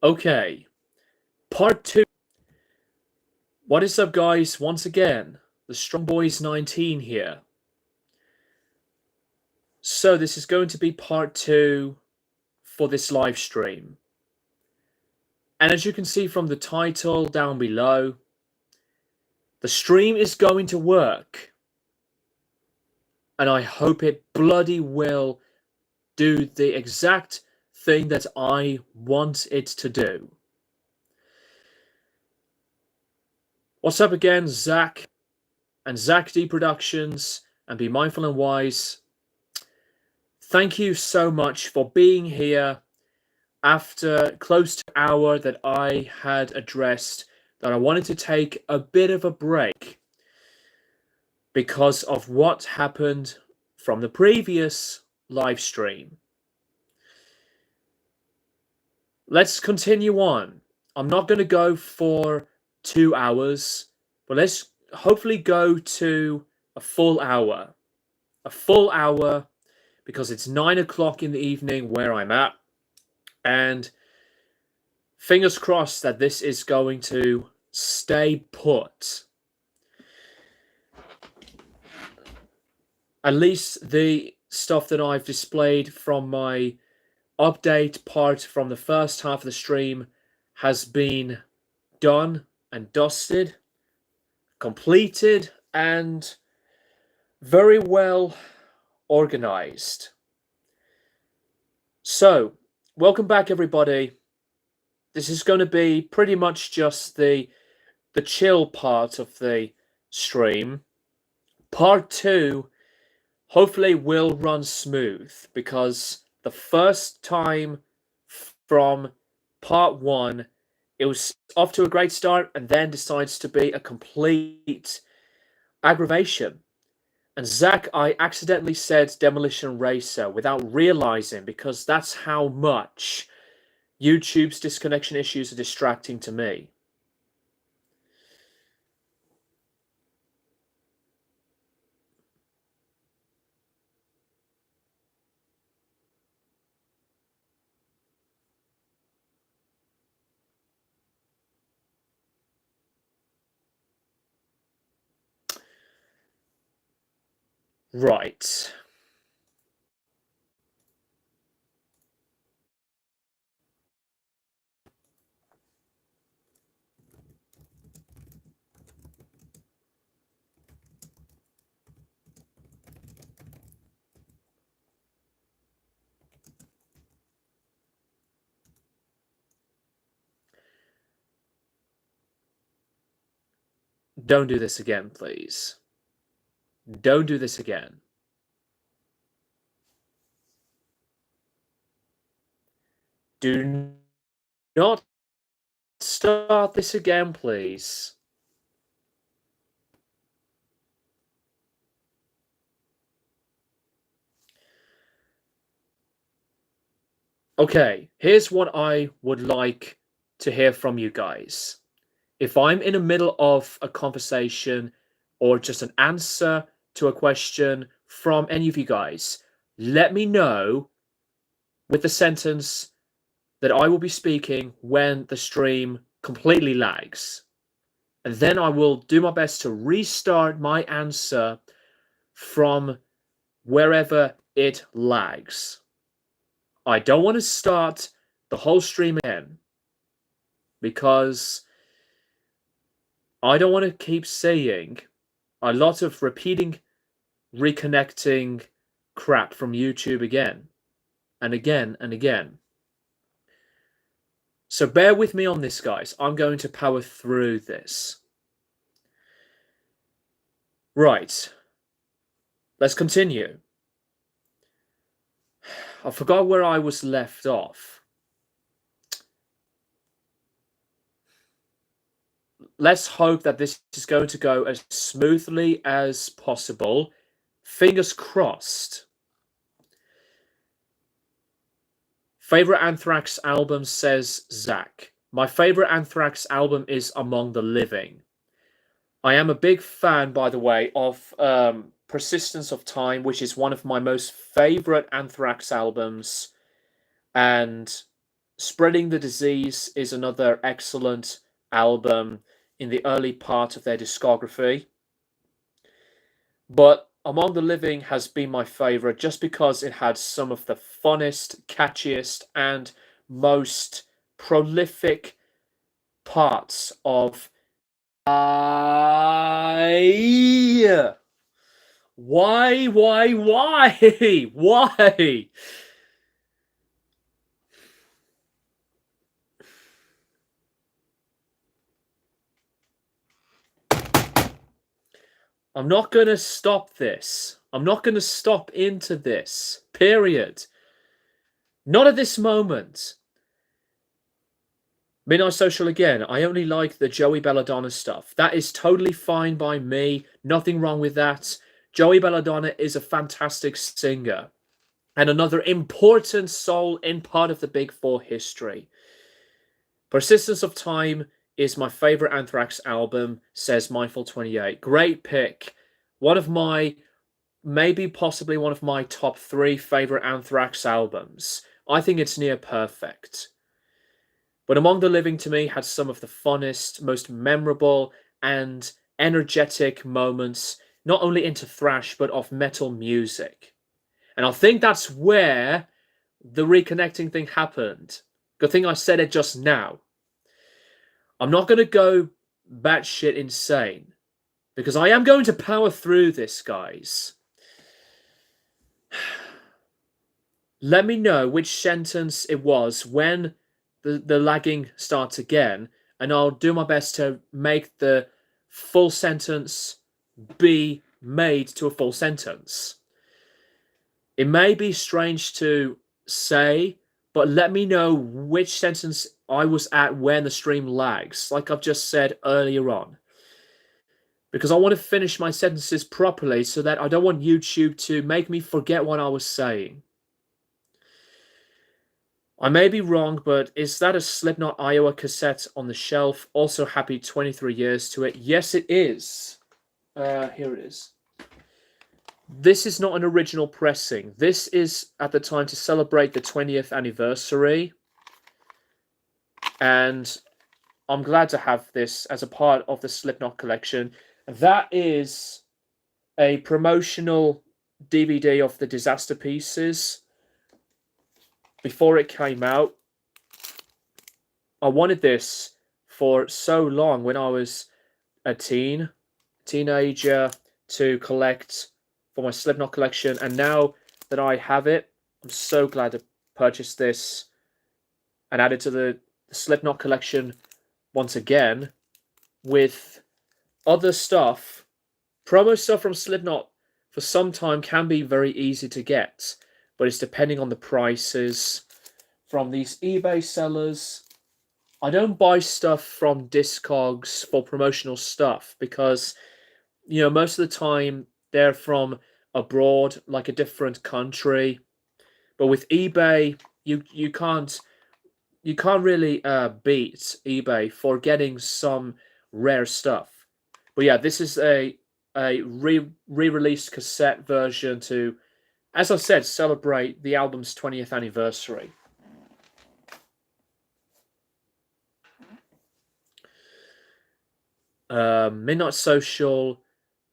Okay, part two. What is up, guys? Once again, the Strong Boys 19 here. So, this is going to be part two for this live stream. And as you can see from the title down below, the stream is going to work. And I hope it bloody will do the exact thing that I want it to do. What's up again, Zach and Zach D Productions and Be Mindful and Wise. Thank you so much for being here after close to an hour that I had addressed that I wanted to take a bit of a break because of what happened from the previous live stream. Let's continue on. I'm not going to go for 2 hours, but let's hopefully go to a full hour. A full hour because it's 9 o'clock in the evening where I'm at. And fingers crossed that this is going to stay put. At least the stuff that I've displayed from my update part from the first half of the stream has been done and dusted, completed, and very well organized. So, welcome back, everybody. This is going to be pretty much just the chill part of the stream. Part two hopefully will run smooth because the first time from part one, it was off to a great start and then decides to be a complete aggravation. And Zach, I accidentally said Demolition Racer without realizing because that's how much YouTube's disconnection issues are distracting to me. Right. Don't do this again, please. Don't do this again. Do not start this again, please. Okay, here's what I would like to hear from you guys. If I'm in the middle of a conversation or just an answer to a question from any of you guys, let me know with the sentence that I will be speaking when the stream completely lags. And then I will do my best to restart my answer from wherever it lags. I don't want to start the whole stream again because I don't want to keep saying a lot of repeating, reconnecting crap from YouTube again and again and again. So bear with me on this, guys. I'm going to power through this. Right. Let's continue. I forgot where I was left off. Let's hope that this is going to go as smoothly as possible. Fingers crossed. Favorite Anthrax album, says Zach. My favorite Anthrax album is Among the Living. I am a big fan, by the way, of Persistence of Time, which is one of my most favorite Anthrax albums. And Spreading the Disease is another excellent album in the early part of their discography. But Among the Living has been my favorite just because it had some of the funnest, catchiest, and most prolific parts of I. Why, why? I'm not going to stop this. I'm not going to stop into this. Period. Not at this moment. Midnight Social again. I only like the Joey Belladonna stuff. That is totally fine by me. Nothing wrong with that. Joey Belladonna is a fantastic singer and another important soul in part of the Big Four history. Persistence of Time is my favorite Anthrax album, says Mindful28. Great pick. One of my, maybe possibly one of my top 3 favorite Anthrax albums. I think it's near perfect. But Among the Living to me had some of the funnest, most memorable, and energetic moments, not only into thrash, but of metal music. And I think that's where the reconnecting thing happened. Good thing I said it just now. I'm not going to go batshit insane, because I am going to power through this, guys. Let me know which sentence it was when the lagging starts again, and I'll do my best to make the full sentence be made to a full sentence. It may be strange to say, but let me know which sentence I was at when the stream lags, like I've just said earlier on. Because I want to finish my sentences properly so that I don't want YouTube to make me forget what I was saying. I may be wrong, but is that a Slipknot Iowa cassette on the shelf? Also, happy 23 years to it. Yes, it is. Here it is. This is not an original pressing. This is at the time to celebrate the 20th anniversary. And I'm glad to have this as a part of the Slipknot collection. That is a promotional DVD of the Disaster Pieces. Before it came out, I wanted this for so long when I was a teenager to collect for my Slipknot collection, and now that I have it, I'm so glad to purchase this and add it to the Slipknot collection once again with other stuff. Promo stuff from Slipknot for some time can be very easy to get, but it's depending on the prices from these eBay sellers. I don't buy stuff from Discogs for promotional stuff because, most of the time they're from abroad, like a different country. But with eBay, you can't really beat eBay for getting some rare stuff. But yeah, this is a re-released cassette version to, as I said, celebrate the album's 20th anniversary. Midnight Social.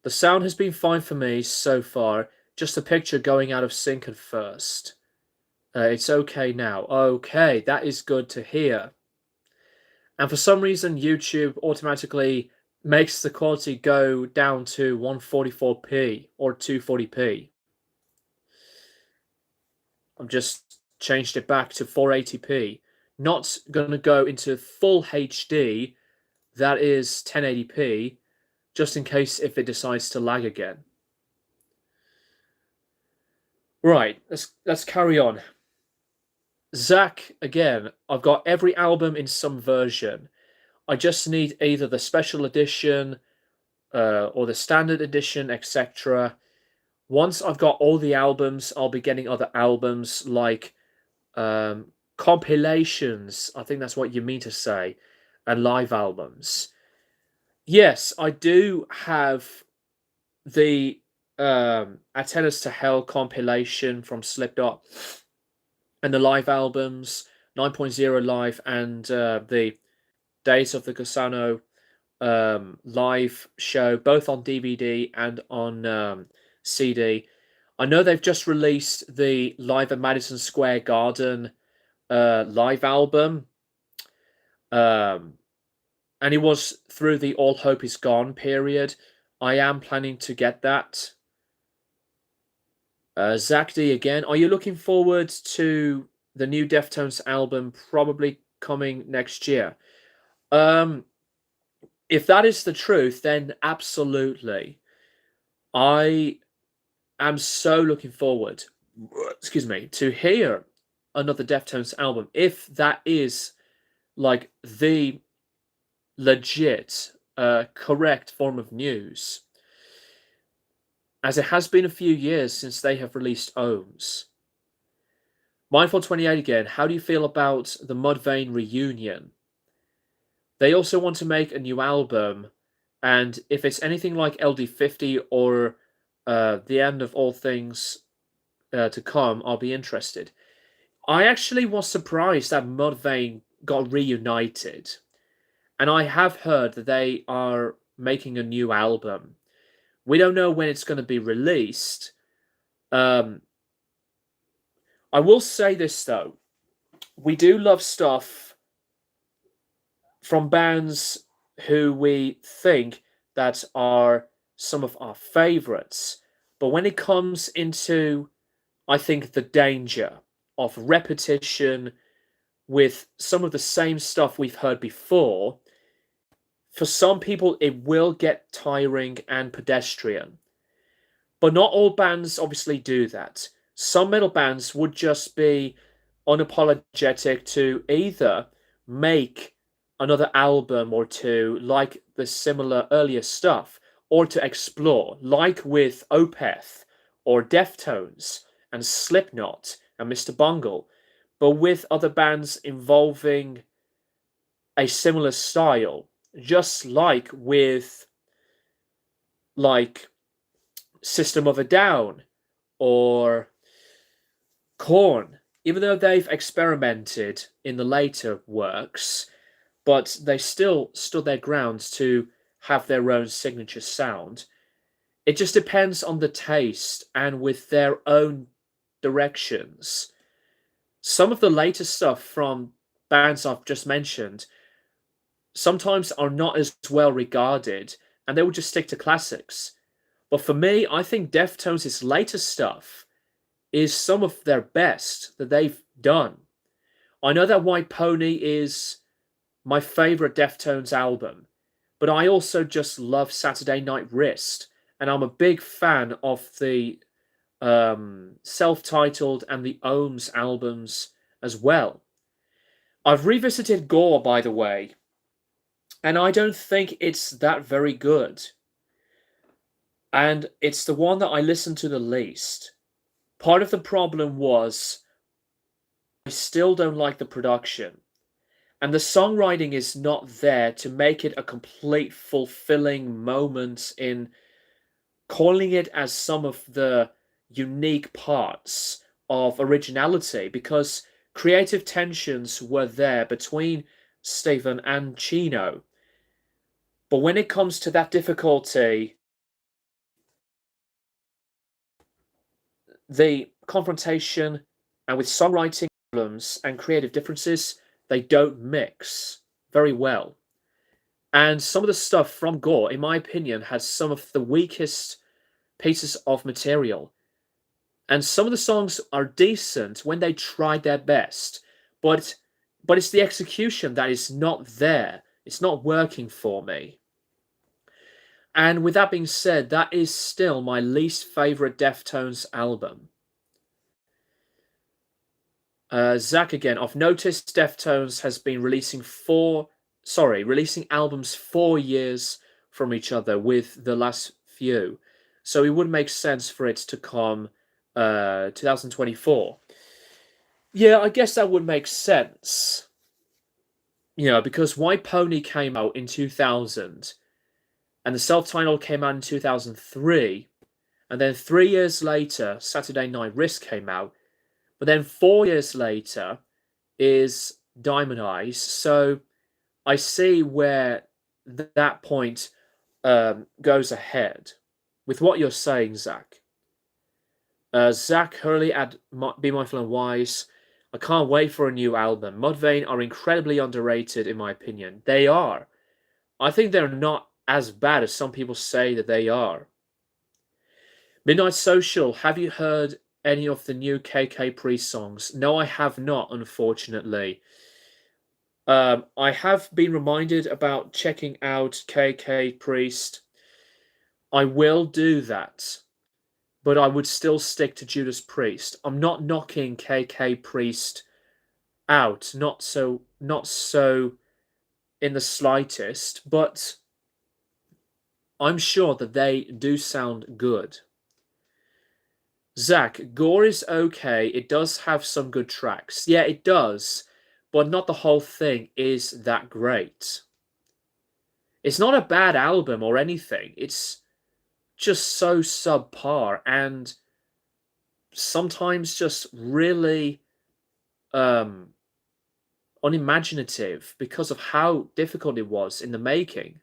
The sound has been fine for me so far. Just the picture going out of sync at first. It's okay now. Okay, that is good to hear. And for some reason, YouTube automatically makes the quality go down to 144p or 240p. I've just changed it back to 480p. Not going to go into full HD, that is 1080p, just in case if it decides to lag again. Right, let's carry on. Zach, again, I've got every album in some version. I just need either the special edition or the standard edition, etc. Once I've got all the albums, I'll be getting other albums like compilations. I think that's what you mean to say, and live albums. Yes, I do have the Attend Us to Hell compilation from Slipknot and the live albums, 9.0 live and the Days of the Cusano live show, both on DVD and on CD. I know they've just released the Live at Madison Square Garden live album. Um, and it was through the All Hope Is Gone period. I am planning to get that. Zach D again, are you looking forward to the new Deftones album probably coming next year? If that is the truth, then absolutely. I am so looking forward, excuse me, to hear another Deftones album. If that is like the legit, correct form of news, as it has been a few years since they have released Ohms. Mindful28 again, how do you feel about the Mudvayne reunion? They also want to make a new album, and if it's anything like LD50 or The End of All Things to Come, I'll be interested. I actually was surprised that Mudvayne got reunited, and I have heard that they are making a new album. We don't know when it's going to be released. I will say this though, we do love stuff from bands who we think that are some of our favorites. But when it comes into, I think, the danger of repetition with some of the same stuff we've heard before, for some people it will get tiring and pedestrian. But not all bands obviously do that. Some metal bands would just be unapologetic to either make another album or two like the similar earlier stuff, or to explore, like with Opeth or Deftones and Slipknot and Mr. Bungle, but with other bands involving a similar style, just like with like System of a Down or Korn, even though they've experimented in the later works, but they still stood their grounds to have their own signature sound. It just depends on the taste and with their own directions. Some of the later stuff from bands I've just mentioned sometimes are not as well regarded, and they will just stick to classics. But for me, I think Deftones' latest stuff is some of their best that they've done. I know that White Pony is my favorite Deftones album, but I also just love Saturday Night Wrist, and I'm a big fan of the self-titled and the Ohms albums as well. I've revisited Gore, by the way, and I don't think it's that very good. And it's the one that I listened to the least. Part of the problem was I still don't like the production. And the songwriting is not there to make it a complete fulfilling moment in calling it as some of the unique parts of originality, because creative tensions were there between Stephen and Chino. But when it comes to that difficulty, the confrontation and with songwriting problems and creative differences, they don't mix very well. And some of the stuff from Gore, in my opinion, has some of the weakest pieces of material. And some of the songs are decent when they tried their best, but it's the execution that is not there. It's not working for me. And with that being said, that is still my least favorite Deftones album. Zach again, I've noticed Deftones has been releasing albums 4 years from each other with the last few. So it would make sense for it to come 2024. Yeah, I guess that would make sense. You know, because White Pony came out in 2000, and the self-titled came out in 2003, and then 3 years later, Saturday Night Wrist came out, but then 4 years later, is Diamond Eyes. So I see where that point goes ahead with what you're saying, Zach. Zach Hurley at Be Mindful and Wise. I can't wait for a new album. Mudvayne are incredibly underrated, in my opinion. They are. I think they're not as bad as some people say that they are. Midnight Social, have you heard any of the new KK Priest songs? No, I have not, unfortunately. I have been reminded about checking out KK Priest. I will do that, but I would still stick to Judas Priest. I'm not knocking KK Priest out, not so in the slightest, but I'm sure that they do sound good. Zach, Gore is okay. It does have some good tracks. Yeah, it does, but not the whole thing is that great. It's not a bad album or anything. It's just so subpar and sometimes just really unimaginative because of how difficult it was in the making.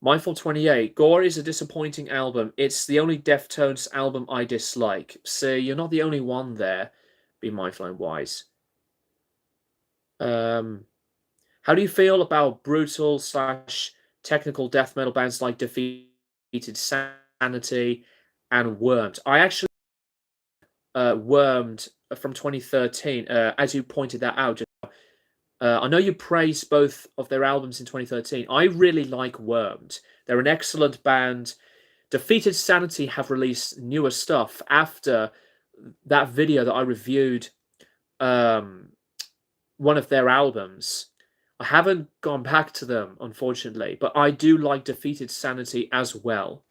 Mindful 28, Gore is a disappointing album. It's the only Deftones album I dislike. So you're not the only one there. Be Mindful and Wise. How do you feel about brutal / technical death metal bands like Defeated Sanity and Wormed? I actually Wormed from 2013, as you pointed that out. I know you praised both of their albums in 2013. I really like Wormed. They're an excellent band. Defeated Sanity have released newer stuff after that video that I reviewed one of their albums. I haven't gone back to them, unfortunately, but I do like Defeated Sanity as well.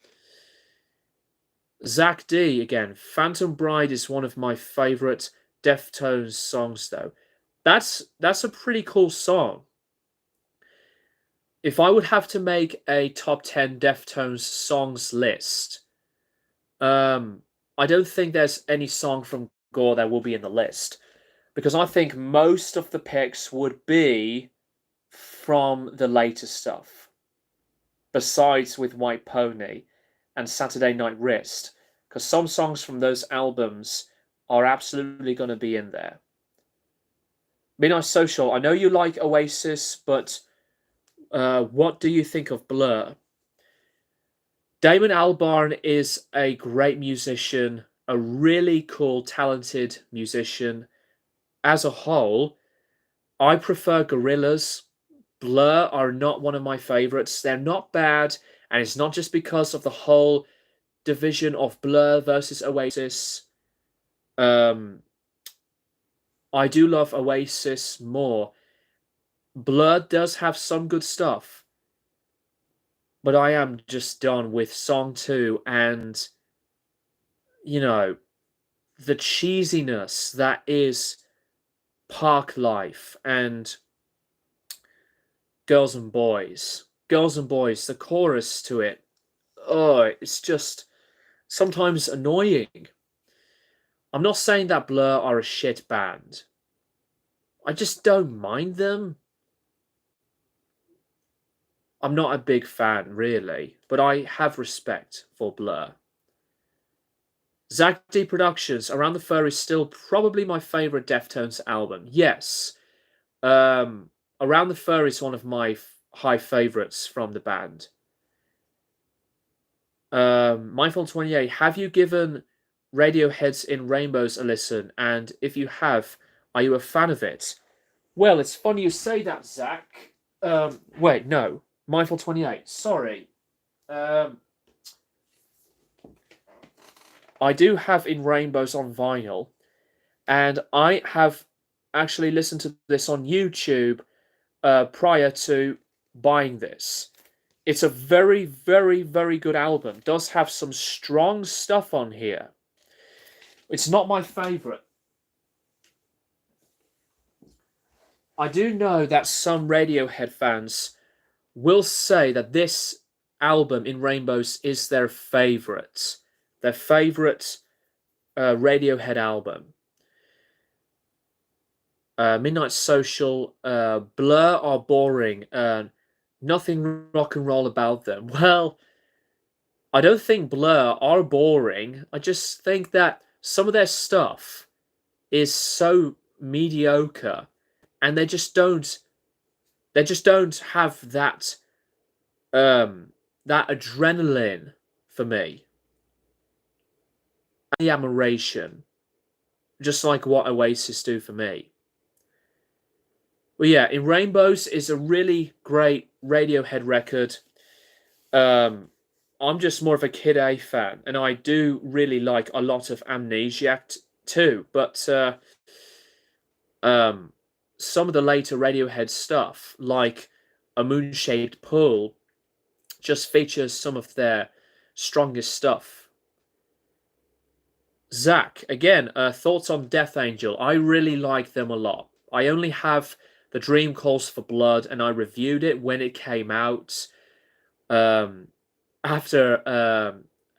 Zach D, again, Phantom Bride is one of my favourite Deftones songs, though. That's a pretty cool song. If I would have to make a top 10 Deftones songs list, I don't think there's any song from Gore that will be in the list, because I think most of the picks would be from the later stuff, besides with White Pony and Saturday Night Wrist, because some songs from those albums are absolutely going to be in there. Midnight Social, I know you like Oasis, but what do you think of Blur? Damon Albarn is a great musician, a really cool, talented musician. As a whole, I prefer Gorillaz. Blur are not one of my favorites. They're not bad, and it's not just because of the whole division of Blur versus Oasis. I do love Oasis more. Blur does have some good stuff, but I am just done with Song 2 and, you know, the cheesiness that is Park Life and Girls and Boys. Girls and Boys, the chorus to it, oh, it's just sometimes annoying. I'm not saying that Blur are a shit band. I just don't mind them. I'm not a big fan, really, but I have respect for Blur. Zach D Productions, Around the Fur is still probably my favourite Deftones album. Yes. Around the Fur is one of my high favourites from the band. Mindful 28, have you given Radiohead's In Rainbows a listen? And if you have, are you a fan of it? Well, it's funny you say that, Zach. Wait, no. Mindful 28, sorry. I do have In Rainbows on vinyl, and I have actually listened to this on YouTube prior to buying this. It's a very, very, very good album. It does have some strong stuff on here. It's not my favourite. I do know that some Radiohead fans will say that this album In Rainbows is their favourite. Their favourite Radiohead album. Midnight Social, Blur are boring and nothing rock and roll about them. Well, I don't think Blur are boring. I just think that some of their stuff is so mediocre and they just don't have um that adrenaline for me. The admiration, just like what Oasis do for me. Well, yeah, In Rainbows is a really great Radiohead record. Um, I'm just more of a Kid A fan, and I do really like a lot of Amnesiac too. But um, some of the later Radiohead stuff, like A Moon-Shaped Pool, just features some of their strongest stuff. Zach, again, thoughts on Death Angel. I really like them a lot. I only have The Dream Calls for Blood, and I reviewed it when it came out. Um, After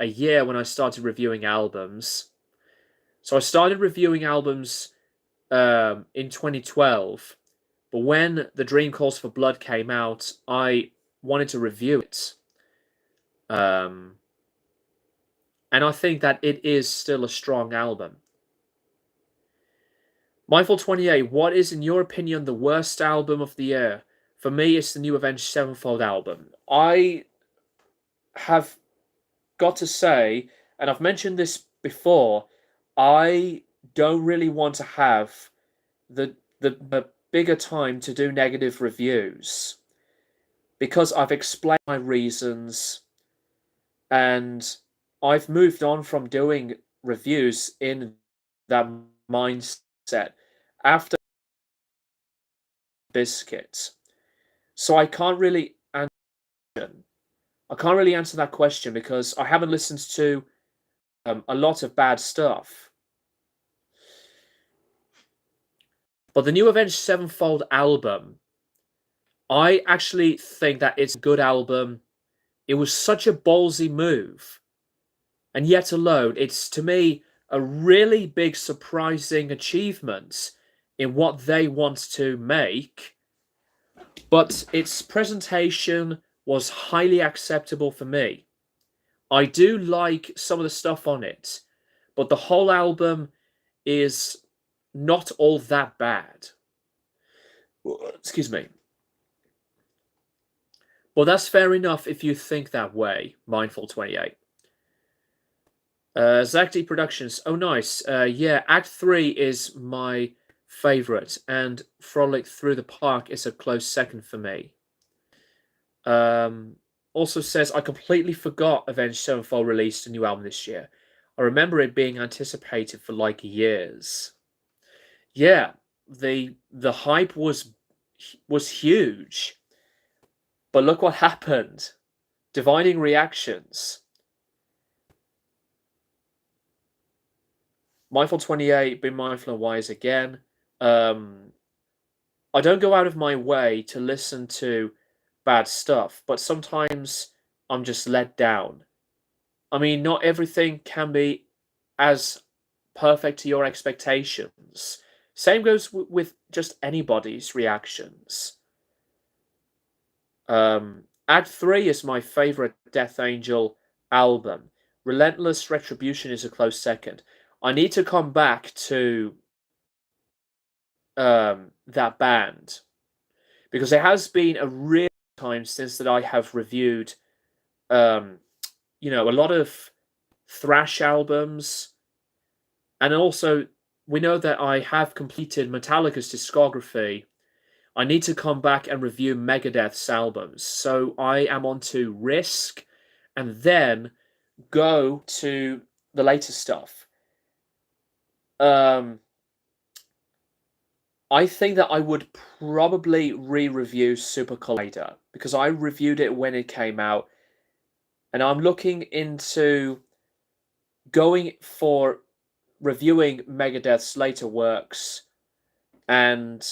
a year when I started reviewing albums. So I started reviewing albums in 2012, but when The Dream Calls for Blood came out, I wanted to review it. Um, and I think that it is still a strong album. Mindful28, what is, in your opinion, the worst album of the year? For me, it's the new Avenged Sevenfold album. I have got to say, and I've mentioned this before, I don't really want to have the bigger time to do negative reviews because I've explained my reasons and I've moved on from doing reviews in that mindset after Biscuit. So I can't really answer that question because I haven't listened to a lot of bad stuff. But the new Avenged Sevenfold album, I actually think that it's a good album. It was such a ballsy move. And yet alone, it's to me a really big surprising achievement in what they want to make. But its presentation was highly acceptable for me. I do like some of the stuff on it, but the whole album is not all that bad. Excuse me. Well, that's fair enough if you think that way, Mindful28. Zach D Productions. Oh, nice. Yeah, Act 3 is my favourite, and Frolic Through the Park is a close second for me. Also says, I completely forgot Avenged Sevenfold released a new album this year. I remember it being anticipated for like years. Yeah, the hype was huge. But look what happened. Dividing reactions. Mindful28, Be Mindful and Wise again. I don't go out of my way to listen to bad stuff, but sometimes I'm just let down. I mean, not everything can be as perfect to your expectations. Same goes with just anybody's reactions. Act 3 is my favorite Death Angel album. Relentless Retribution is a close second. I need to come back to that band because it has been a real time since that I have reviewed a lot of thrash albums, and also we know that I have completed Metallica's discography. I need to come back and review Megadeth's albums, so I am on to Risk and then go to the latest stuff. I think that I would probably re-review Super Collider because I reviewed it when it came out, and I'm looking into going for reviewing Megadeth's later works, and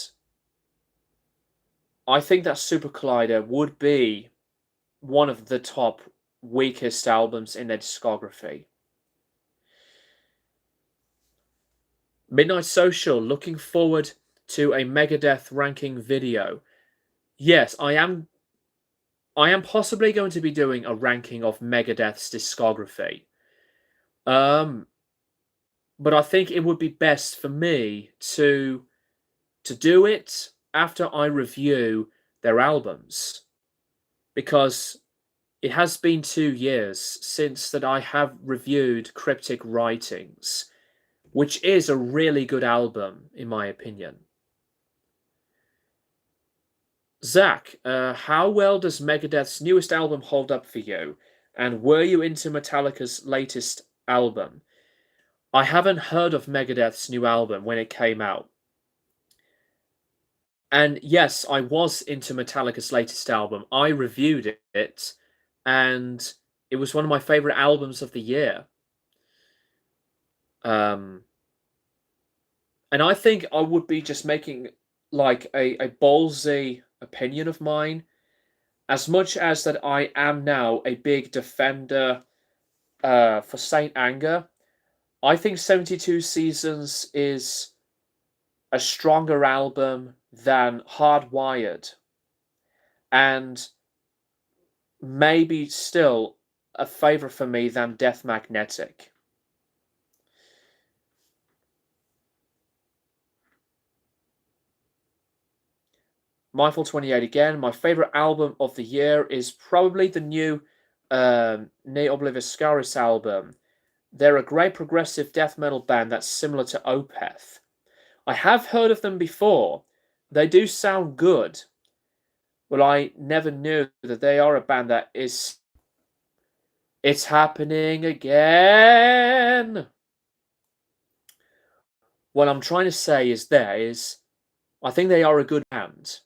I think that Super Collider would be one of the top weakest albums in their discography. Midnight Social, looking forward to a Megadeth ranking video. Yes, I am possibly going to be doing a ranking of Megadeth's discography. Um, but I think it would be best for me to do it after I review their albums, because it has been 2 years since that I have reviewed Cryptic Writings, which is a really good album in my opinion. Zach, how well does Megadeth's newest album hold up for you? And were you into Metallica's latest album? I haven't heard of Megadeth's new album when it came out. And yes, I was into Metallica's latest album. I reviewed it, and it was one of my favorite albums of the year. Um, and I think I would be just making like a ballsy opinion of mine, as much as that I am now a big defender for Saint Anger. I think 72 Seasons is a stronger album than Hardwired, and maybe still a favorite for me than Death Magnetic. Mindful28 again. My favorite album of the year is probably the new Ne Obliviscaris album. They're a great progressive death metal band that's similar to Opeth. I have heard of them before. They do sound good. But I never knew that they are a band that is... It's happening again! What I'm trying to say is I think they are a good band.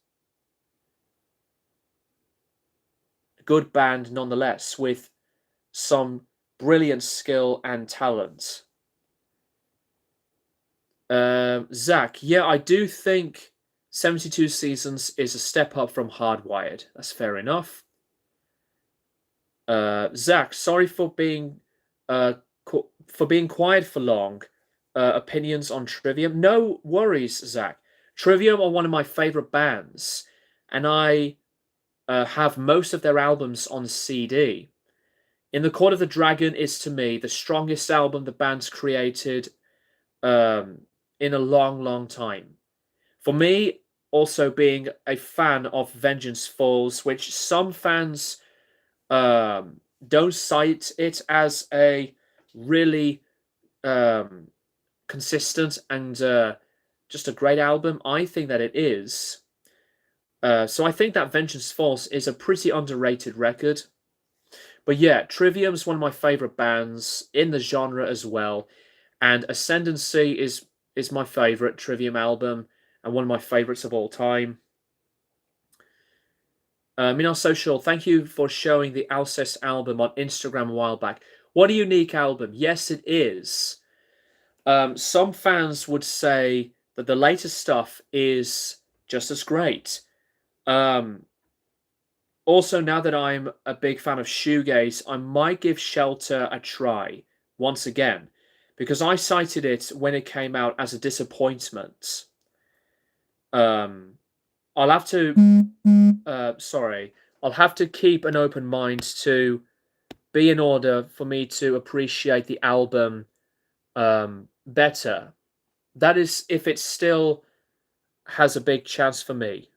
A good band nonetheless, with some brilliant skill and talent. Zach, yeah, I do think 72 Seasons is a step up from Hardwired. That's fair enough. Zach, sorry for being quiet for long. Opinions on Trivium? No worries, Zach. Trivium are one of my favorite bands, and I have most of their albums on CD. In the Court of the Dragon is, to me, the strongest album the band's created in a long, long time. For me, also being a fan of Vengeance Falls, which some fans don't cite it as a really consistent and just a great album. I think that it is. So I think that Vengeance Falls is a pretty underrated record. But yeah, Trivium's one of my favorite bands in the genre as well. And Ascendancy is my favorite Trivium album and one of my favorites of all time. Minar Social, thank you for showing the Alcest album on Instagram a while back. What a unique album. Yes, it is. Some fans would say that the latest stuff is just as great. Also, now that I'm a big fan of shoegaze, I might give Shelter a try once again, because I cited it when it came out as a disappointment. I'll have to I'll have to keep an open mind to be in order for me to appreciate the album better. That is if it still has a big chance for me.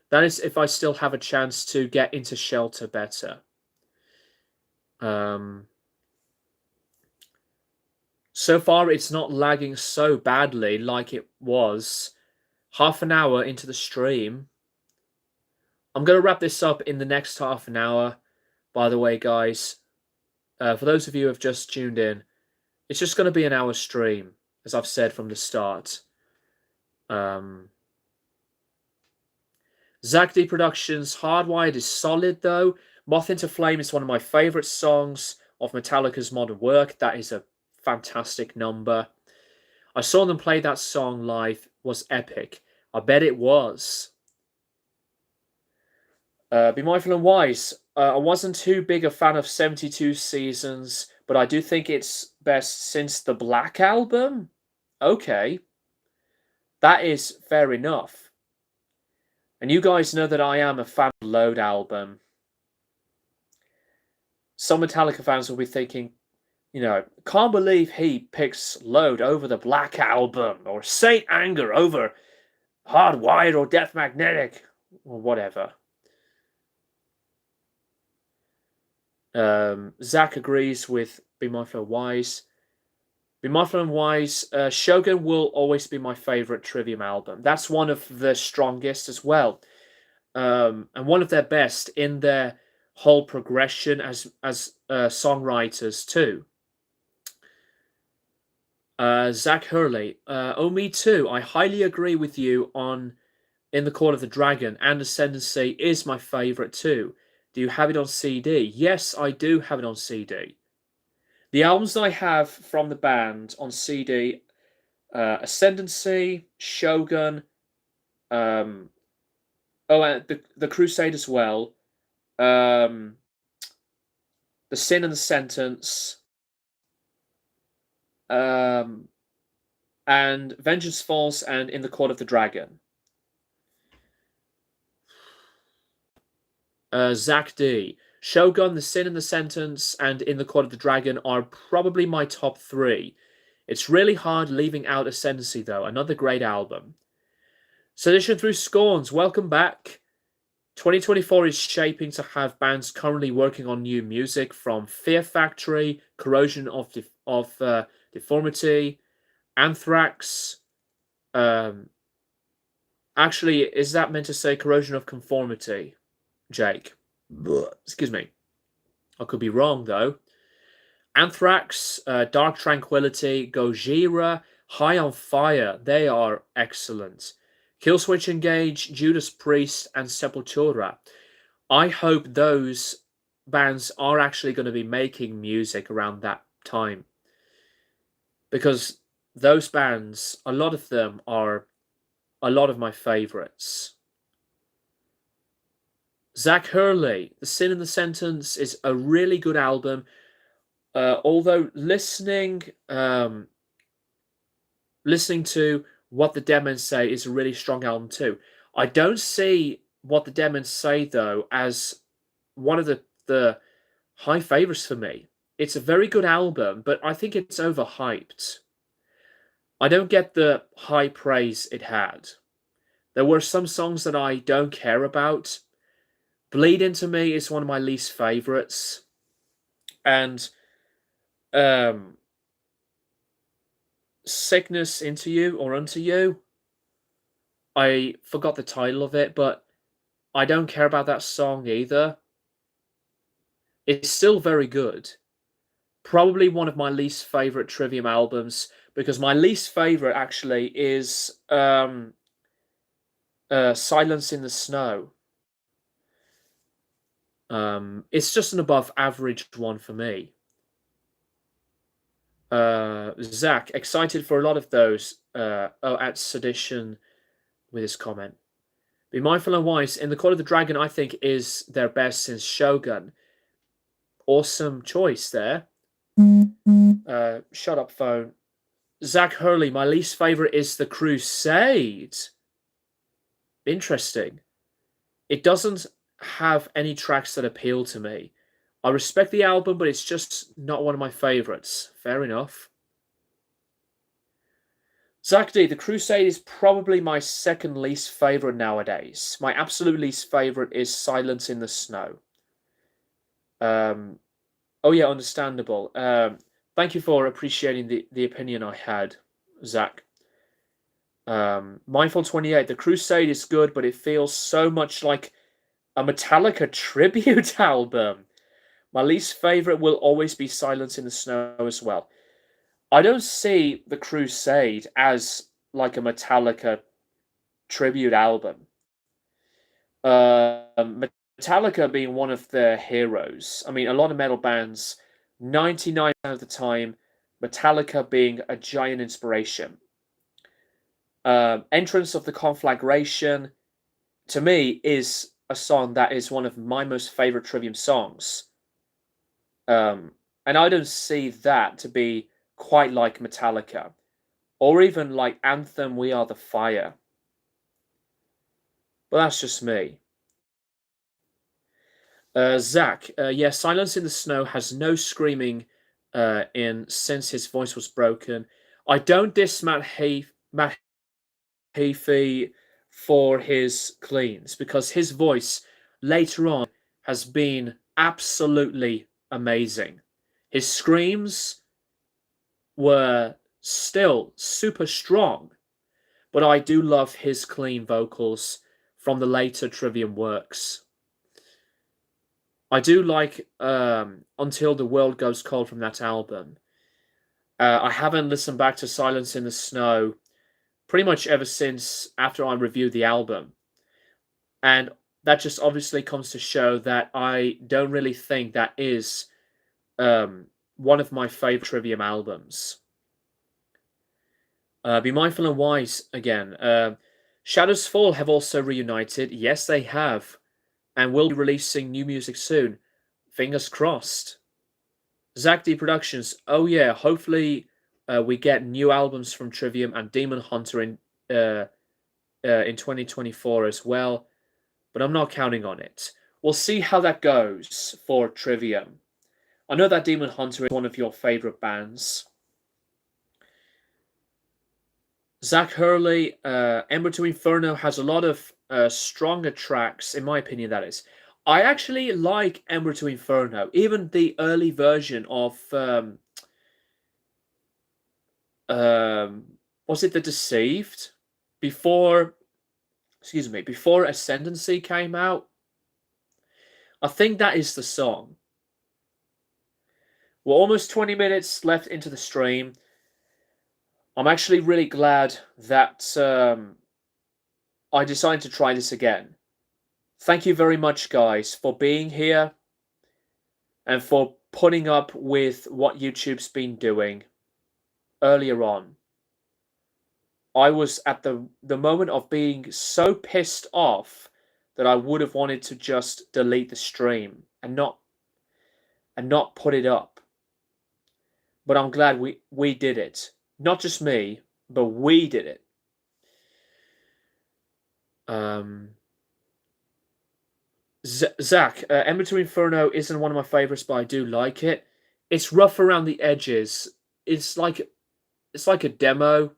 That is if I still have a chance to get into Shelter better. So far, it's not lagging so badly like it was half an hour into the stream. I'm going to wrap this up in the next half an hour, by the way, guys. For those of you who have just tuned in, it's just going to be an hour stream, as I've said from the start. Zach D Productions' Hardwired is solid, though. Moth into Flame is one of my favourite songs of Metallica's modern work. That is a fantastic number. I saw them play that song live. It was epic. I bet it was. Be Mindful and Wise. I wasn't too big a fan of 72 Seasons, but I do think it's best since the Black Album? Okay, that is fair enough. And you guys know that I am a fan of the Load album. Some Metallica fans will be thinking, can't believe he picks Load over the Black Album, or Saint Anger over Hardwired or Death Magnetic, or whatever. Zach agrees with Be Mindful and Wise. Be Mindful and Wise, Shogun will always be my favorite Trivium album. That's one of the strongest as well. And one of their best in their whole progression as songwriters too. Zach Hurley, oh me too. I highly agree with you on In the Court of the Dragon, and Ascendancy is my favorite too. Do you have it on CD? Yes, I do have it on CD. The albums I have from the band on CD, Ascendancy, Shogun, and the Crusade as well, The Sin and the Sentence, and Vengeance Falls, and In the Court of the Dragon. Zach D. Shogun, The Sin and the Sentence, and In the Court of the Dragon are probably my top 3. It's really hard leaving out Ascendancy, though. Another great album. Sedition Through Scorns, welcome back. 2024 is shaping to have bands currently working on new music from Fear Factory, Corrosion of Deformity, Anthrax. Actually, is that meant to say Corrosion of Conformity, Jake? Excuse me. I could be wrong, though. Anthrax, Dark Tranquility, Gojira, High on Fire. They are excellent. Killswitch Engage, Judas Priest, and Sepultura. I hope those bands are actually going to be making music around that time. Because those bands, a lot of them are a lot of my favorites. Zach Hurley, The Sin and the Sentence is a really good album. Although listening to What the Dead Men Say is a really strong album too. I don't see What the Dead Men Say, though, as one of the high favorites for me. It's a very good album, but I think it's overhyped. I don't get the high praise it had. There were some songs that I don't care about. Bleed Into Me is one of my least favorites. And Sickness Into You or Unto You. I forgot the title of it, but I don't care about that song either. It's still very good. Probably one of my least favorite Trivium albums, because my least favorite actually is Silence in the Snow. It's just an above average one for me. Zach, excited for a lot of those. At Sedition with his comment. Be Mindful and Wise, In the Court of the Dragon, I think, is their best since Shogun. Awesome choice there. Shut up, phone. Zach Hurley, my least favorite is The Crusade. Interesting. It doesn't have any tracks that appeal to me. I respect the album, but it's just not one of my favorites. Fair enough. Zach D, The Crusade is probably my second least favorite nowadays. My absolute least favorite is Silence in the Snow. Oh yeah, understandable. Thank you for appreciating the opinion I had, Zach. Mindful 28, The Crusade is good, but it feels so much like a Metallica tribute album. My least favorite will always be Silence in the Snow as well. I don't see The Crusade as like a Metallica tribute album. Metallica being one of their heroes. I mean, a lot of metal bands, 99% of the time, Metallica being a giant inspiration. Entrance of the Conflagration, to me, is a song that is one of my most favorite Trivium songs. And I don't see that to be quite like Metallica, or even like Anthem, We Are the Fire. But that's just me. Zach, yeah, Silence in the Snow has no screaming in since his voice was broken. I don't diss Matt Heafy for his cleans because his voice later on has been absolutely amazing. His screams were still super strong, but I do love his clean vocals from the later Trivium works. I do like Until the World Goes Cold from that album. I haven't listened back to Silence in the Snow pretty much ever since after I reviewed the album. And that just obviously comes to show that I don't really think that is one of my favorite Trivium albums. Be Mindful and Wise again. Shadows Fall have also reunited. Yes, they have. And will be releasing new music soon. Fingers crossed. Zach D Productions. Oh yeah, hopefully we get new albums from Trivium and Demon Hunter in 2024 as well. But I'm not counting on it. We'll see how that goes for Trivium. I know that Demon Hunter is one of your favorite bands. Zach Hurley, Ember to Inferno has a lot of stronger tracks, in my opinion, that is. I actually like Ember to Inferno, even the early version of was it The Deceived? Before Ascendancy came out. I think that is the song. We're almost 20 minutes left into the stream. I'm actually really glad that I decided to try this again. Thank you very much, guys, for being here and for putting up with what YouTube's been doing earlier on. I was at the moment of being so pissed off that I would have wanted to just delete the stream and not put it up. But I'm glad we did it. Not just me, but we did it. Zach, Ember to Inferno isn't one of my favorites, but I do like it. It's rough around the edges. It's like a demo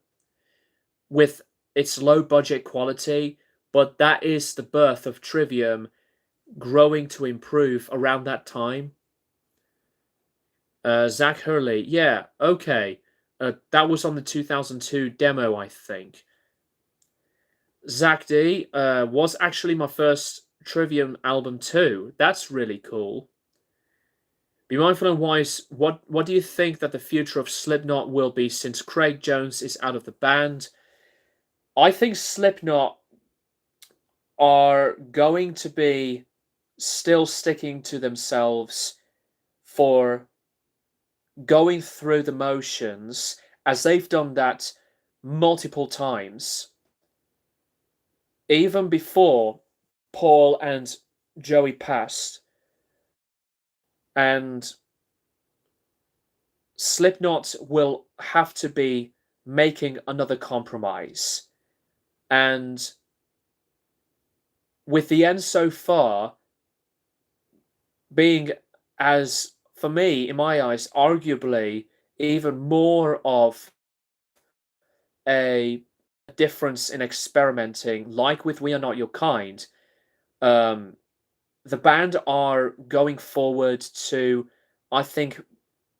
with its low budget quality, but that is the birth of Trivium growing to improve around that time. Zach Hurley, yeah, okay. That was on the 2002 demo, I think. Zach D was actually my first Trivium album too. That's really cool. Be Mindful and Wise, what do you think that the future of Slipknot will be since Craig Jones is out of the band? I think Slipknot are going to be still sticking to themselves for going through the motions, as they've done that multiple times. Even before Paul and Joey passed. And Slipknot will have to be making another compromise. And with the end so far being, as for me, in my eyes, arguably even more of a difference in experimenting, like with We Are Not Your Kind, the band are going forward to, I think,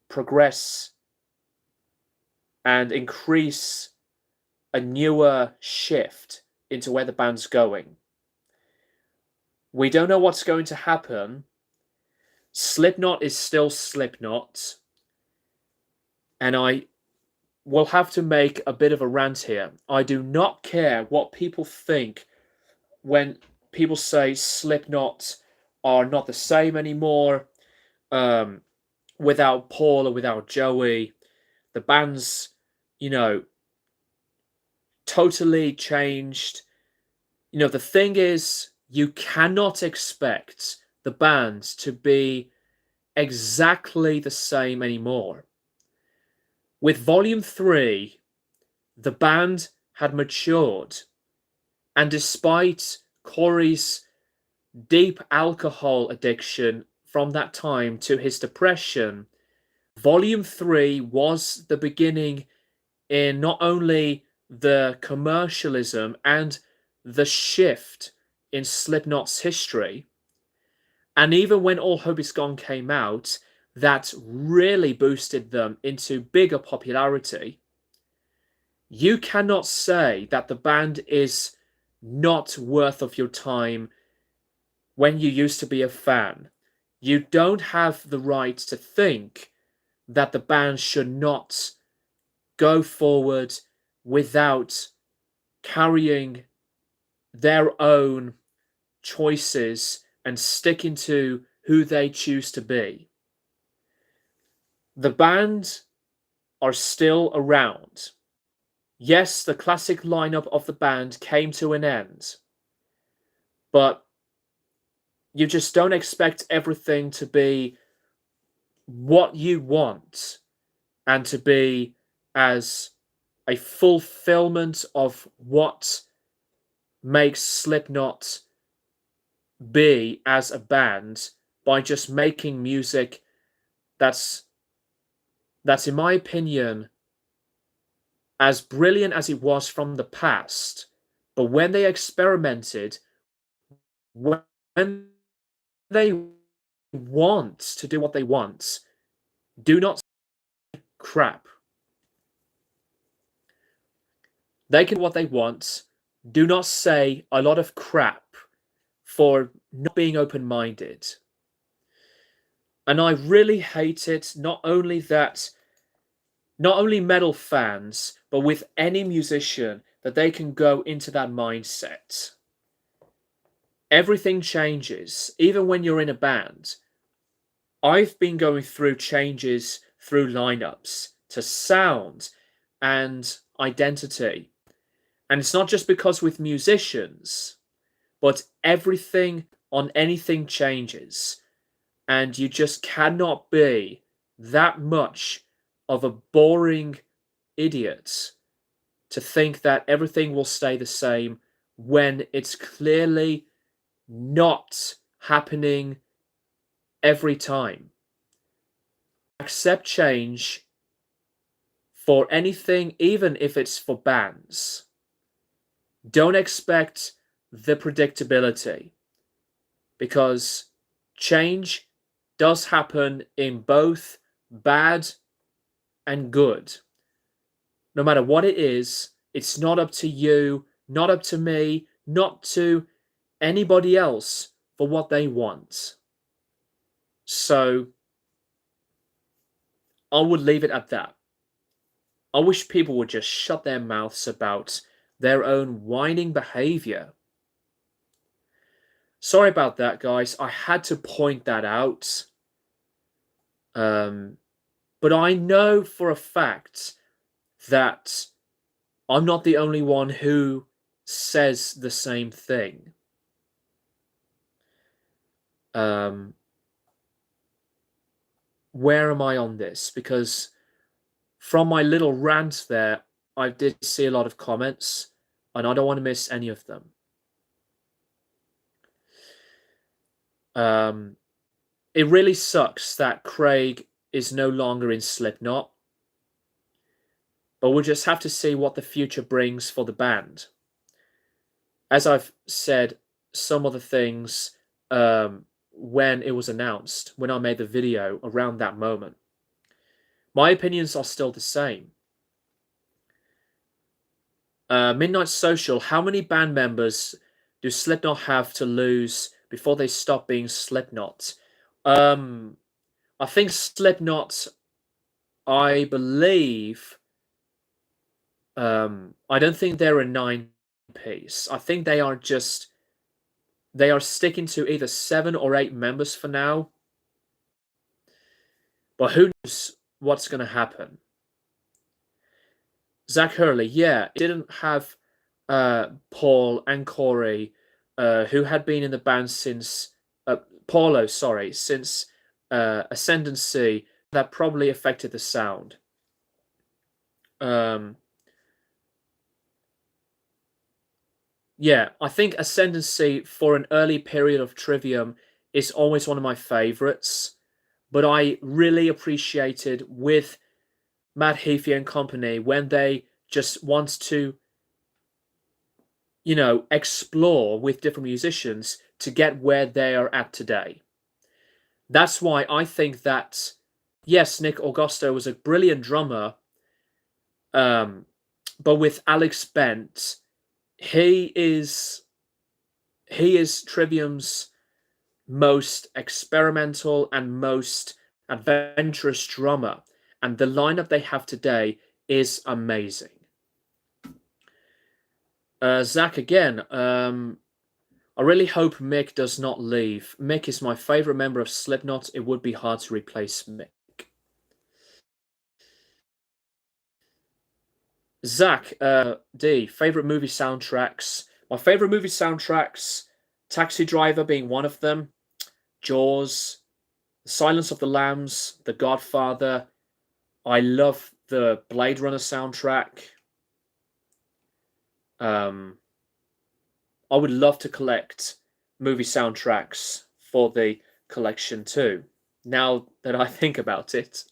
progress and increase a newer shift into where the band's going. We don't know what's going to happen. Slipknot is still Slipknot. And I will have to make a bit of a rant here. I do not care what people think when people say Slipknot are not the same anymore without Paul or without Joey. The band's, totally changed. The thing is, you cannot expect the band to be exactly the same anymore. With Volume 3, the band had matured, and despite Corey's deep alcohol addiction from that time to his depression, Volume 3 was the beginning in not only the commercialism and the shift in Slipknot's history, and even when All Hope Is Gone came out, that really boosted them into bigger popularity. You cannot say that the band is not worth of your time when you used to be a fan. You don't have the right to think that the band should not go forward without carrying their own choices and sticking to who they choose to be. The band are still around. Yes, the classic lineup of the band came to an end, but you just don't expect everything to be what you want and to be as a fulfillment of what makes Slipknot be as a band by just making music that's in my opinion as brilliant as it was from the past, but when they experimented, when they want to do what they want, do not say crap. They can do what they want. Do not say a lot of crap for not being open-minded. And I really hate it, not only metal fans, but with any musician, that they can go into that mindset. Everything changes, even when you're in a band. I've been going through changes through lineups to sound and identity. And it's not just because with musicians, but everything on anything changes. And you just cannot be that much of a boring idiot to think that everything will stay the same when it's clearly not happening every time. Accept change for anything, even if it's for bands. Don't expect the predictability, because change does happen in both bad and good. No matter what it is, it's not up to you, not up to me, not to anybody else for what they want. So I would leave it at that. I wish people would just shut their mouths about their own whining behavior. Sorry about that, guys. I had to point that out. But I know for a fact that I'm not the only one who says the same thing. Where am I on this? Because from my little rant there, I did see a lot of comments, and I don't want to miss any of them. It really sucks that Craig is no longer in Slipknot, but we'll just have to see what the future brings for the band. As I've said some of the things when it was announced, when I made the video around that moment, my opinions are still the same. Midnight Social, how many band members do Slipknot have to lose before they stop being Slipknot? I think Slipknot, I believe, I don't think they're a 9-piece. I think they are sticking to either 7 or 8 members for now. But who knows what's going to happen? Zach Hurley, yeah, it didn't have Paul and Corey, who had been in the band since Paulo, since Ascendancy. That probably affected the sound. Um, yeah, I think Ascendancy for an early period of Trivium is always one of my favorites, but I really appreciated with Matt Heafy and company when they just want to, explore with different musicians to get where they are at today. That's why I think that, yes, Nick Augusto was a brilliant drummer, um, but with Alex Bent, he is he is Trivium's most experimental and most adventurous drummer, and the lineup they have today is amazing. Zach again. I really hope Mick does not leave. Mick is my favorite member of Slipknot. It would be hard to replace Mick. Zach, D, favorite movie soundtracks. My favorite movie soundtracks, Taxi Driver being one of them, Jaws, Silence of the Lambs, The Godfather. I love the Blade Runner soundtrack. Um, I would love to collect movie soundtracks for the collection too. Now that I think about it.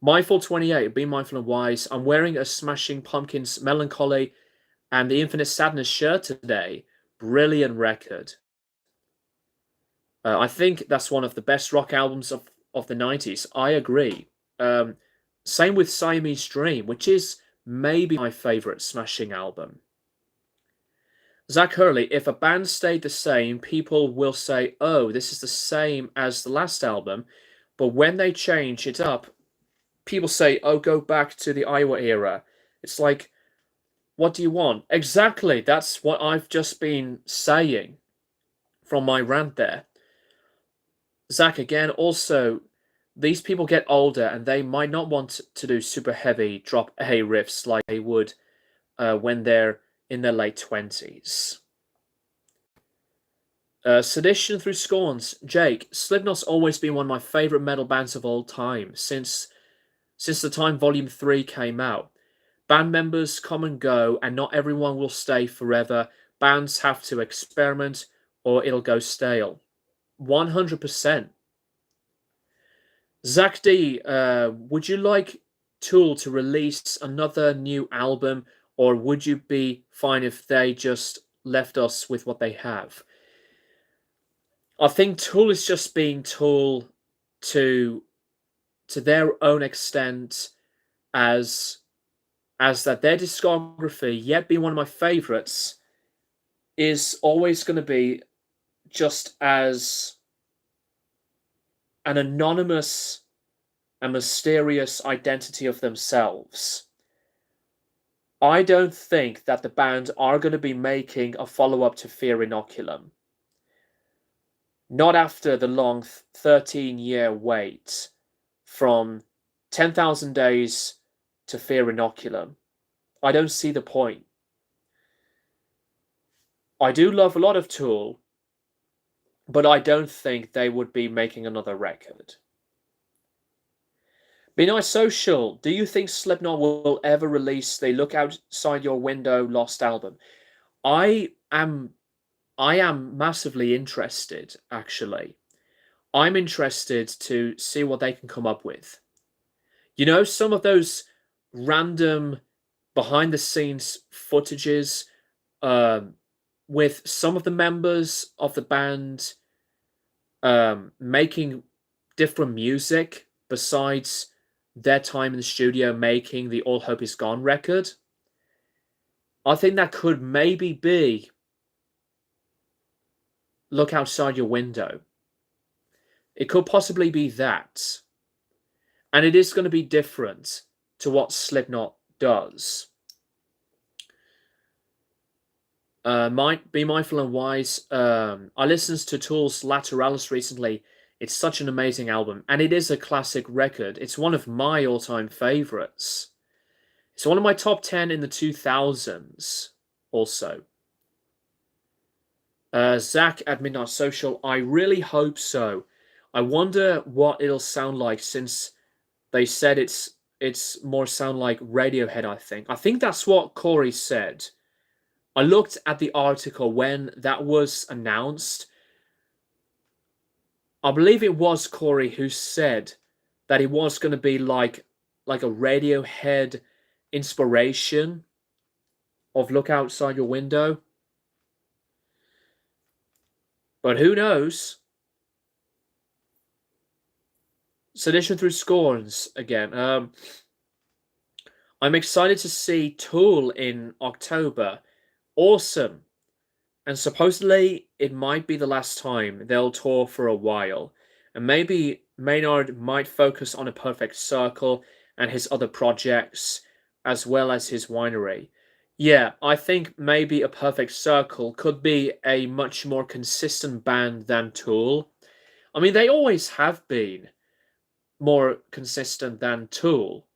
Mindful 28, Be Mindful and Wise. I'm wearing a Smashing Pumpkins Melancholy and the Infinite Sadness shirt today. Brilliant record. I think that's one of the best rock albums of the 90s. I agree. Same with Siamese Dream, which is maybe my favorite Smashing album. Zach Hurley, if a band stayed the same, people will say, oh, this is the same as the last album. But when they change it up, people say, oh, go back to the Iowa era. It's like, what do you want? Exactly. That's what I've just been saying from my rant there. Zach, again, also, these people get older and they might not want to do super heavy drop A riffs like they would when they're in their late 20s. Sedition through Scorns. Jake, Slipknot's always been one of my favourite metal bands of all time since the time Volume 3 came out. Band members come and go, and not everyone will stay forever. Bands have to experiment, or it'll go stale. 100%. Zach D, would you like Tool to release another new album, or would you be fine if they just left us with what they have? I think Tool is just being Tool to their own extent as that their discography, yet being one of my favorites, is always going to be just as an anonymous and mysterious identity of themselves. I don't think that the band are going to be making a follow-up to Fear Inoculum. Not after the long 13-year wait from 10,000 Days to Fear Inoculum. I don't see the point. I do love a lot of Tool, but I don't think they would be making another record. Be Nice Social, do you think Slipknot will ever release the Look Outside Your Window Lost album? I am massively interested, actually. I'm interested to see what they can come up with. You know, some of those random behind the scenes footages with some of the members of the band making different music besides their time in the studio making the All Hope Is Gone record. I think that could maybe be Look Outside Your Window. It could possibly be that. And it is going to be different to what Slipknot does. Be Mindful and Wise. I listened to Tool's Lateralis recently. It's such an amazing album, and it is a classic record. It's one of my all-time favorites. It's one of my top 10 in the 2000s also. Zach at Midnight Social, I really hope so. I wonder what it'll sound like since they said it's it's more sound like Radiohead, I think. I think that's what Corey said. I looked at the article when that was announced. I believe it was Corey who said that it was going to be like a Radiohead inspiration of Look Outside Your Window. But who knows? Sedition through Scorns again. I'm excited to see Tool in October. Awesome. And supposedly it might be the last time they'll tour for a while. And maybe Maynard might focus on A Perfect Circle and his other projects, as well as his winery. Yeah, I think maybe A Perfect Circle could be a much more consistent band than Tool. I mean, they always have been more consistent than Tool.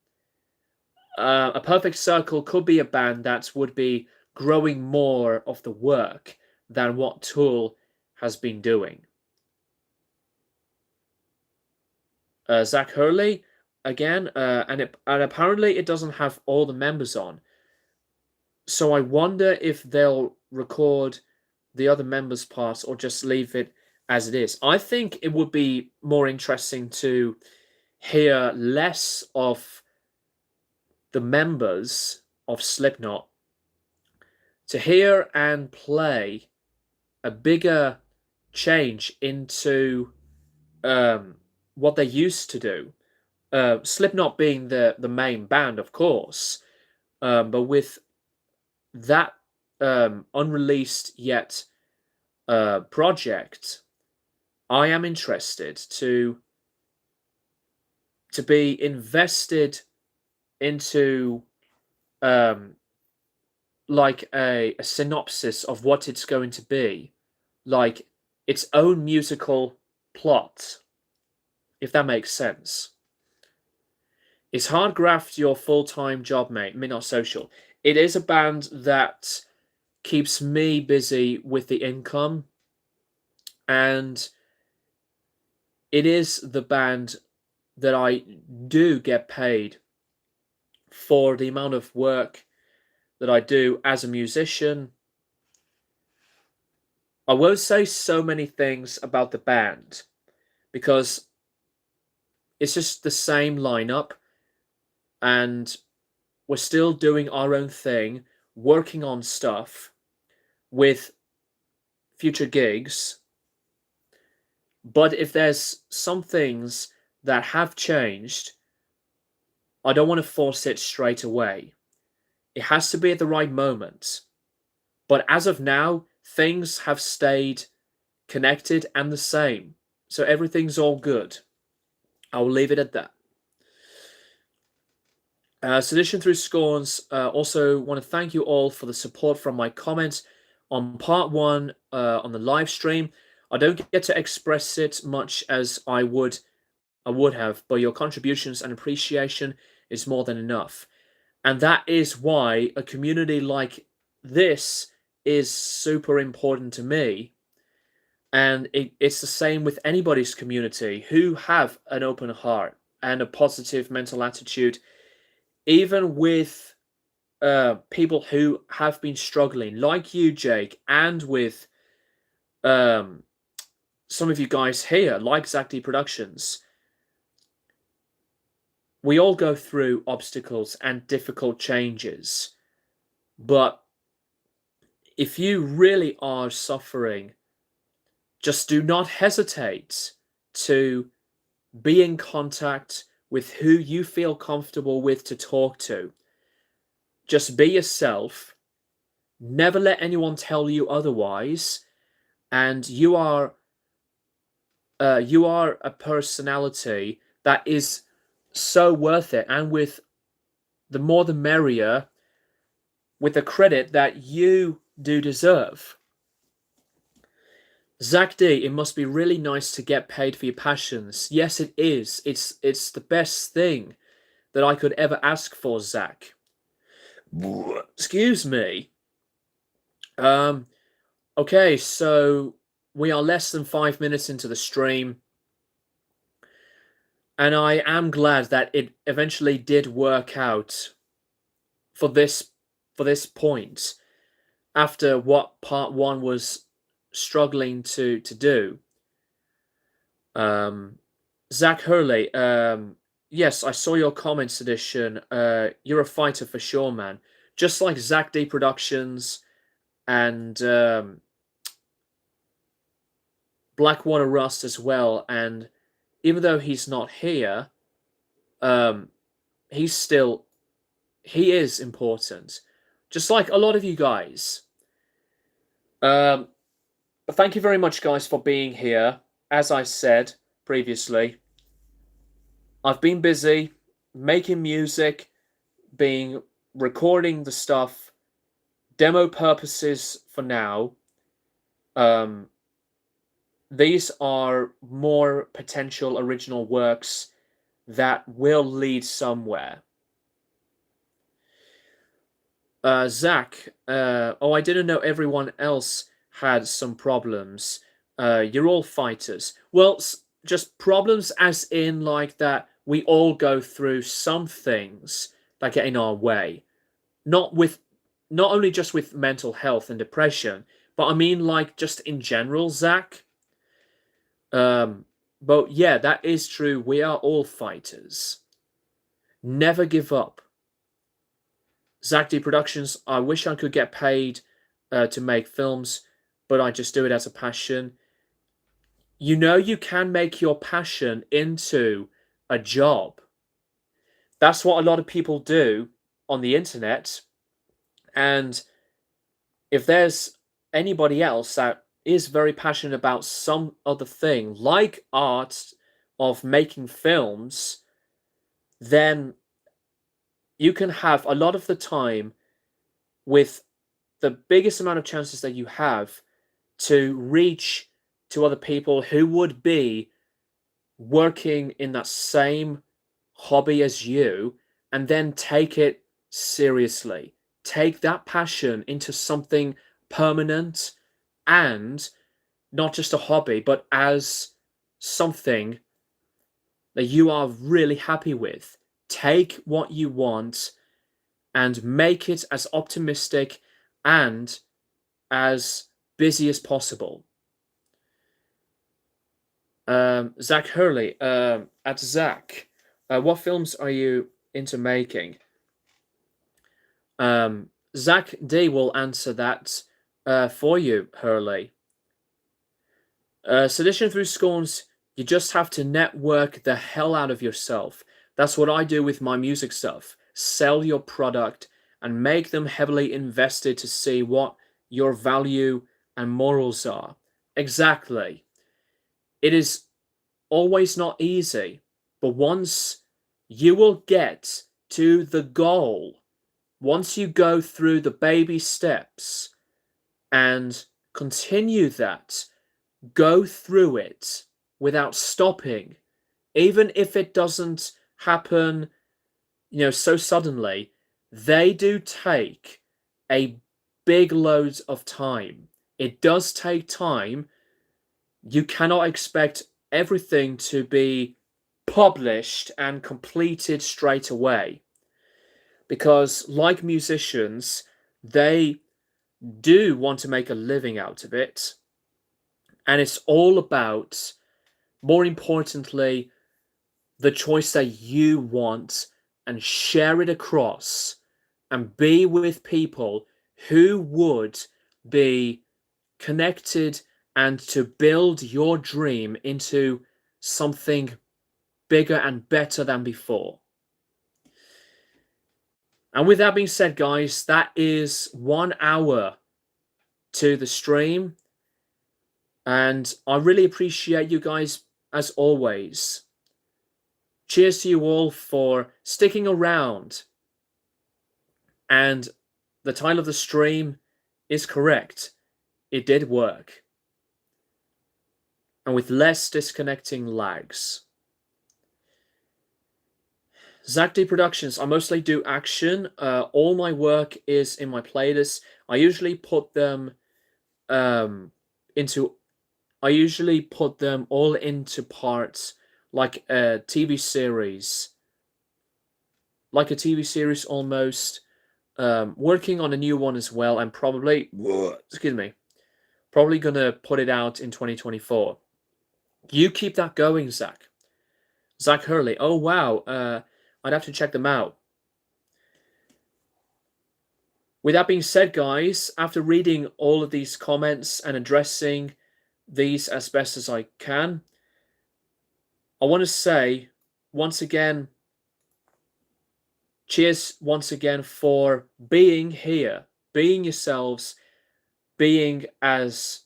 A Perfect Circle could be a band that would be growing more of the work than what Tool has been doing. Zach Hurley, again, and apparently it doesn't have all the members on. So I wonder if they'll record the other members' parts or just leave it as it is. I think it would be more interesting to hear less of the members of Slipknot, to hear and play a bigger change into what they used to do. Slipknot being the main band, of course, but with that unreleased yet project, I am interested to be invested into like a synopsis of what it's going to be, like its own musical plot, if that makes sense. Is Hardgraft your full-time job, mate? Midnight Social. It is a band that keeps me busy with the income, and it is the band that I do get paid for the amount of work that I do as a musician. I won't say so many things about the band because it's just the same lineup and we're still doing our own thing, working on stuff with future gigs. But if there's some things that have changed, I don't want to force it straight away. It has to be at the right moment. But as of now, things have stayed connected and the same. So everything's all good. I'll leave it at that. Sedition through Scorns, also want to thank you all for the support from my comments on part 1 on the live stream. I don't get to express it much as I would have, but your contributions and appreciation is more than enough. And that is why a community like this is super important to me. And it's the same with anybody's community who have an open heart and a positive mental attitude, even with people who have been struggling, like you, Jake, and with some of you guys here, like Zach D Productions. We all go through obstacles and difficult changes, but if you really are suffering, just do not hesitate to be in contact with who you feel comfortable with to talk to. Just be yourself. Never let anyone tell you otherwise. And you are a personality that is so worth it. And with the more the merrier, with the credit that you do deserve. Zach D, it must be really nice to get paid for your passions. Yes, it is. It's the best thing that I could ever ask for, Zach. Excuse me. Okay, so we are less than 5 minutes into the stream. And I am glad that it eventually did work out for this point after what part one was struggling to do. Um, Zach Hurley, yes, I saw your comments edition. You're a fighter for sure, man. Just like Zach D Productions and Black Water Rust as well. And even though he's not here, um, he's still he is important. Just like a lot of you guys. Um, Thank you very much, guys, for being here. As I said previously, I've been busy making music, being recording the stuff, demo purposes for now. Um, these are more potential original works that will lead somewhere. Zach, oh, I didn't know everyone else had some problems. You're all fighters. Well, just problems as in like that we all go through some things that get in our way. Not with, not only just with mental health and depression, but I mean like just in general, Zach. Um, but yeah, that is true. We are all fighters. Never give up. Zach D Productions, I wish I could get paid to make films, but I just do it as a passion. You know, you can make your passion into a job. That's what a lot of people do on the internet. And if there's anybody else that is very passionate about some other thing, like art of making films, then you can have a lot of the time with the biggest amount of chances that you have to reach to other people who would be working in that same hobby as you, and then take it seriously. Take that passion into something permanent and not just a hobby, but as something that you are really happy with. Take what you want and make it as optimistic and as busy as possible. Zach Hurley, at Zach, what films are you into making? Zach D will answer that for you, Hurley. Sedition through Scorns, you just have to network the hell out of yourself. That's what I do with my music stuff. Sell your product and make them heavily invested to see what your value and morals are. Exactly. It is always not easy, but once you will get to the goal, once you go through the baby steps and continue that, go through it without stopping, even if it doesn't happen, so suddenly, they do take a big load of time. It does take time. You cannot expect everything to be published and completed straight away. Because, like musicians, they do want to make a living out of it. And it's all about, more importantly, the choice that you want, and share it across and be with people who would be connected and to build your dream into something bigger and better than before. And with that being said, guys, that is 1 hour to the stream. And I really appreciate you guys as always. Cheers to you all for sticking around. And the title of the stream is correct. It did work. And with less disconnecting lags. Zach D Productions, I mostly do action. All my work is in my playlists. I usually put them all into parts like a TV series, like a TV series almost. Working on a new one as well, and probably, excuse me, probably gonna put it out in 2024. You keep that going, Zach. Zach Hurley. Oh wow, I'd have to check them out. With that being said, guys, after reading all of these comments and addressing these as best as I can, I want to say once again, cheers once again for being here, being yourselves, being as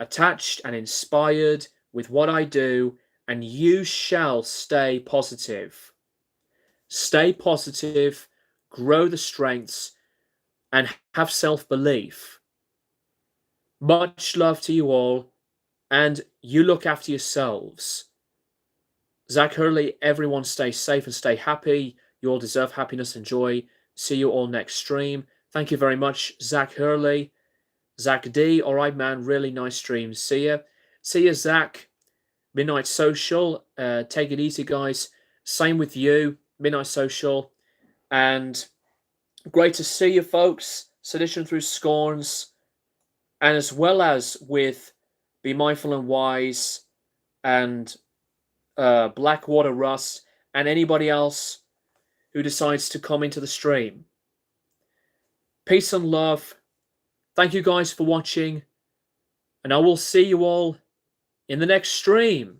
attached and inspired with what I do, and you shall stay positive. Stay positive, grow the strengths, and have self-belief. Much love to you all, and you look after yourselves. Zach Hurley, everyone stay safe and stay happy. You all deserve happiness and joy. See you all next stream. Thank you very much, Zach Hurley. Zach D, all right, man, really nice stream. See ya. See ya, Zach. Midnight Social. Take it easy, guys. Same with you, Midnight Social. And great to see you, folks. Sedition Through Scorns. And as well as with Be Mindful and Wise and Blackwater Russ and anybody else who decides to come into the stream. Peace and love. Thank you guys for watching. And I will see you all in the next stream.